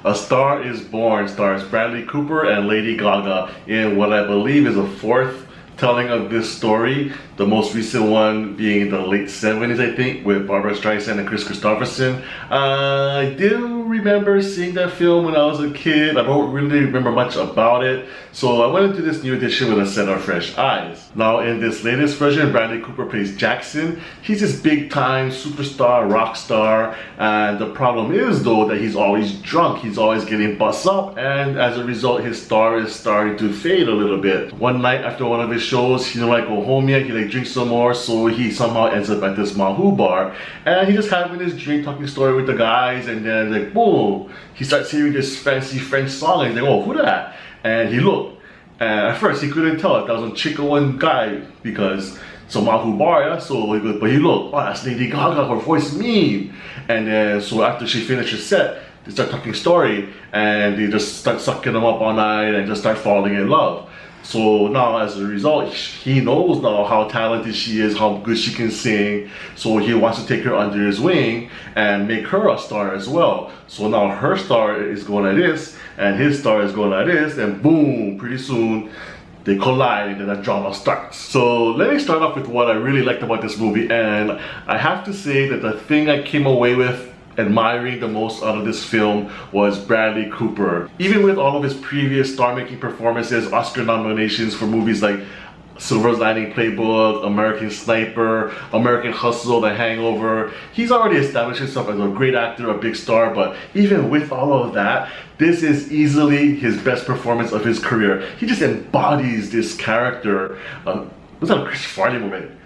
A Star is Born stars Bradley Cooper and Lady Gaga in what I believe is a fourth telling of this story. The most recent one being in the late 70s, I think, with Barbara Streisand and Chris Christopherson. I do remember seeing that film when I was a kid. I don't really remember much about it. So I went into this new edition with a set of fresh eyes. Now in this latest version, Bradley Cooper plays Jackson. He's this big time superstar, rock star. And the problem is though that he's always drunk. He's always getting bust up. And as a result, his star is starting to fade a little bit. One night after one of his shows, he don't like go home yet. He like drink some more. So he somehow ends up at this Mahou bar. And he just having his drink, talking story with the guys. And then like boom, he starts hearing this fancy French song. And he's like, oh, who that? And he looked, and at first he couldn't tell if that was a chick or one guy because it's a Mahou bar, yeah? So he goes, but he looked, oh, that's Lady Gaga, her voice mean. And then so after she finished her set, they start talking story and they just start sucking them up all night and just start falling in love. So now as a result, he knows now how talented she is, how good she can sing. So he wants to take her under his wing and make her a star as well. So now her star is going like this and his star is going like this, and boom, pretty soon they collide and then that drama starts. So let me start off with what I really liked about this movie, and I have to say that the thing I came away with admiring the most out of this film was Bradley Cooper. Even with all of his previous star-making performances, Oscar nominations for movies like Silver Lining Playbook, American Sniper, American Hustle, The Hangover, he's already established himself as a great actor, a big star, but even with all of that, this is easily his best performance of his career. He just embodies this character. What's that Chris Farley movie?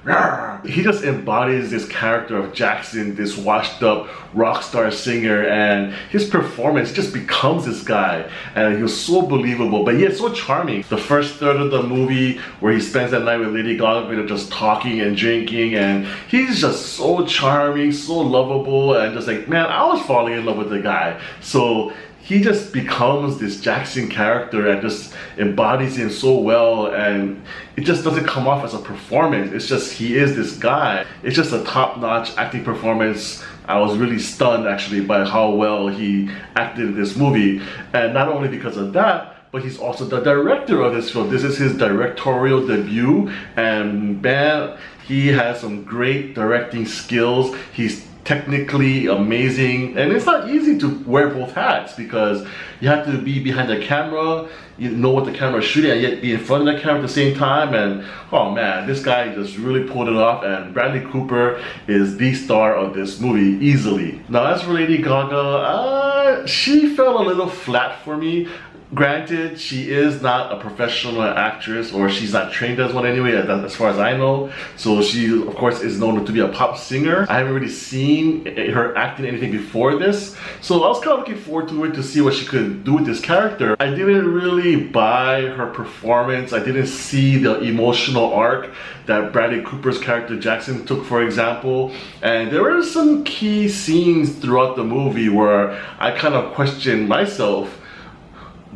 He just embodies this character of Jackson, this washed up rock star singer, and his performance just becomes this guy. And he was so believable, but yet so charming. The first third of the movie where he spends that night with Lady Gaga just talking and drinking, and he's just so charming, so lovable, and just like, man, I was falling in love with the guy. So he just becomes this Jackson character and just embodies him so well, and it just doesn't come off as a performance. It's just, he is this guy. It's just a top-notch acting performance. I was really stunned actually by how well he acted in this movie. And not only because of that, but he's also the director of this film. This is his directorial debut, and man, he has some great directing skills. He's technically amazing, and it's not easy to wear both hats because you have to be behind the camera, you know what the camera is shooting, and yet be in front of the camera at the same time. And oh man, this guy just really pulled it off, and Bradley Cooper is the star of this movie easily. Now as for Lady Gaga, she fell a little flat for me. Granted, she is not a professional actress, or she's not trained as one anyway, as far as I know. So she, of course, is known to be a pop singer. I haven't really seen her act in anything before this. So I was kind of looking forward to it to see what she could do with this character. I didn't really buy her performance. I didn't see the emotional arc that Bradley Cooper's character Jackson took, for example. And there were some key scenes throughout the movie where I kind of questioned myself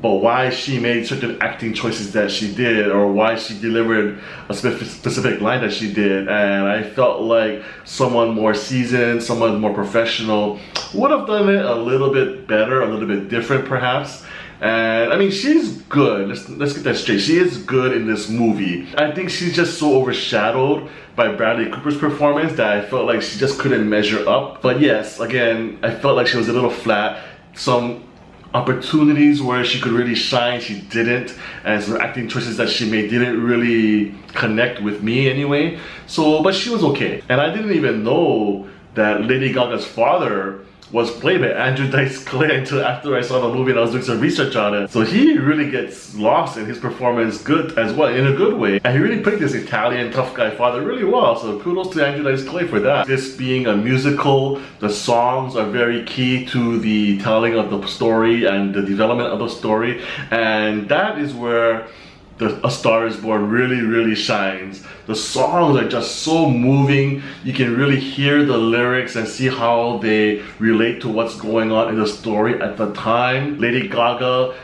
but why she made certain acting choices that she did, or why she delivered a specific line that she did. And I felt like someone more seasoned, someone more professional would have done it a little bit better, a little bit different perhaps. And I mean, she's good. Let's get that straight. She is good in this movie. I think she's just so overshadowed by Bradley Cooper's performance that I felt like she just couldn't measure up. But yes, again, I felt like she was a little flat. Some opportunities where she could really shine, she didn't, and some acting choices that she made didn't really connect with me anyway. So, but she was okay. And I didn't even know that Lady Gaga's father was played by Andrew Dice Clay until after I saw the movie and I was doing some research on it. So he really gets lost in his performance good as well, in a good way. And he really played this Italian tough guy father really well. So kudos to Andrew Dice Clay for that. This being a musical, the songs are very key to the telling of the story and the development of the story. And that is where A Star is Born really shines. The songs are just so moving. You can really hear the lyrics and see how they relate to what's going on in the story at the time. Lady Gaga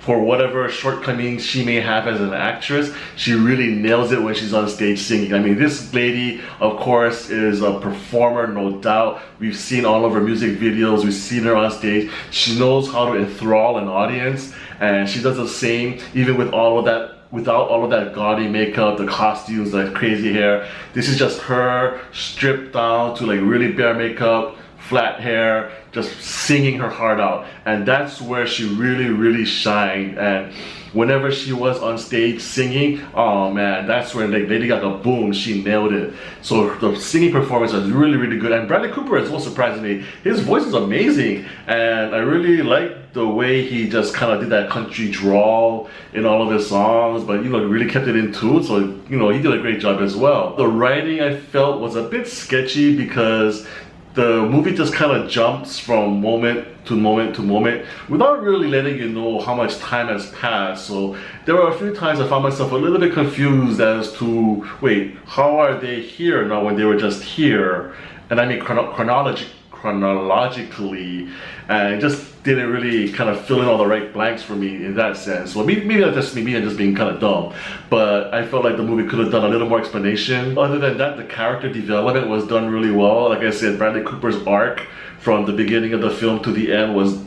for whatever shortcomings she may have as an actress, she really nails it when she's on stage singing. I mean, this lady, of course, is a performer, no doubt. We've seen all of her music videos, we've seen her on stage. She knows how to enthrall an audience, and she does the same even with all of that, without all of that gaudy makeup, the costumes, the crazy hair. This is just her stripped down to like really bare makeup, flat hair, just singing her heart out. And that's where she really shined. And whenever she was on stage singing, oh man, that's where like Lady Gaga, boom, she nailed it. So the singing performance was really good. And Bradley Cooper as well, surprisingly, his voice is amazing. And I really like the way he just kind of did that country drawl in all of his songs, but you know, really kept it in tune. So you know, he did a great job as well. The writing, I felt, was a bit sketchy because the movie just kind of jumps from moment to moment without really letting you know how much time has passed. So there were a few times I found myself a little bit confused as to, wait, how are they here now when they were just here? And I mean chronologically, and it just didn't really kind of fill in all the right blanks for me in that sense. So maybe that's just me and just being kind of dumb, but I felt like the movie could have done a little more explanation. Other than that, the character development was done really well. Like I said, Bradley Cooper's arc from the beginning of the film to the end was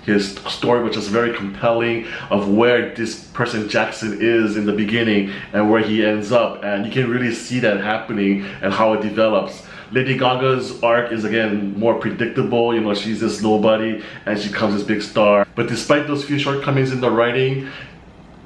his story, which is very compelling, of where this person Jackson is in the beginning and where he ends up, and you can really see that happening and how it develops. Lady Gaga's arc is again more predictable. You know, she's this nobody and she becomes this big star. But despite those few shortcomings in the writing,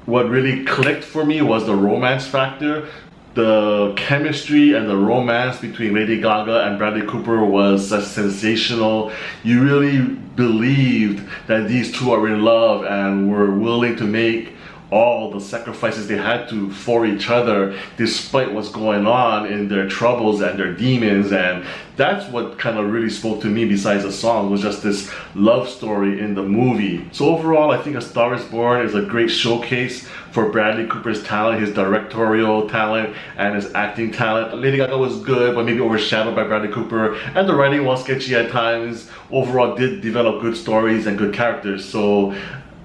what really clicked for me was the romance factor. The chemistry and the romance between Lady Gaga and Bradley Cooper was sensational. You really believed that these two are in love and were willing to make all the sacrifices they had to for each other despite what's going on in their troubles and their demons. And that's what kind of really spoke to me, besides the song, was just this love story in the movie. So overall, I think A Star Is Born is a great showcase for Bradley Cooper's talent, his directorial talent, and his acting talent. Lady Gaga was good, but maybe overshadowed by Bradley Cooper, and the writing, while sketchy at times, overall did develop good stories and good characters. So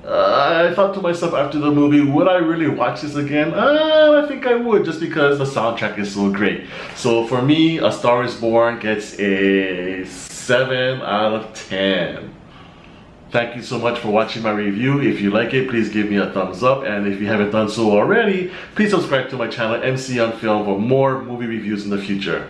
I thought to myself after the movie, would I really watch this again? I think I would, just because the soundtrack is so great. So for me, A Star Is Born gets a 7 out of 10. Thank you so much for watching my review. If you like it, please give me a thumbs up. And if you haven't done so already, please subscribe to my channel, MC on Film, for more movie reviews in the future.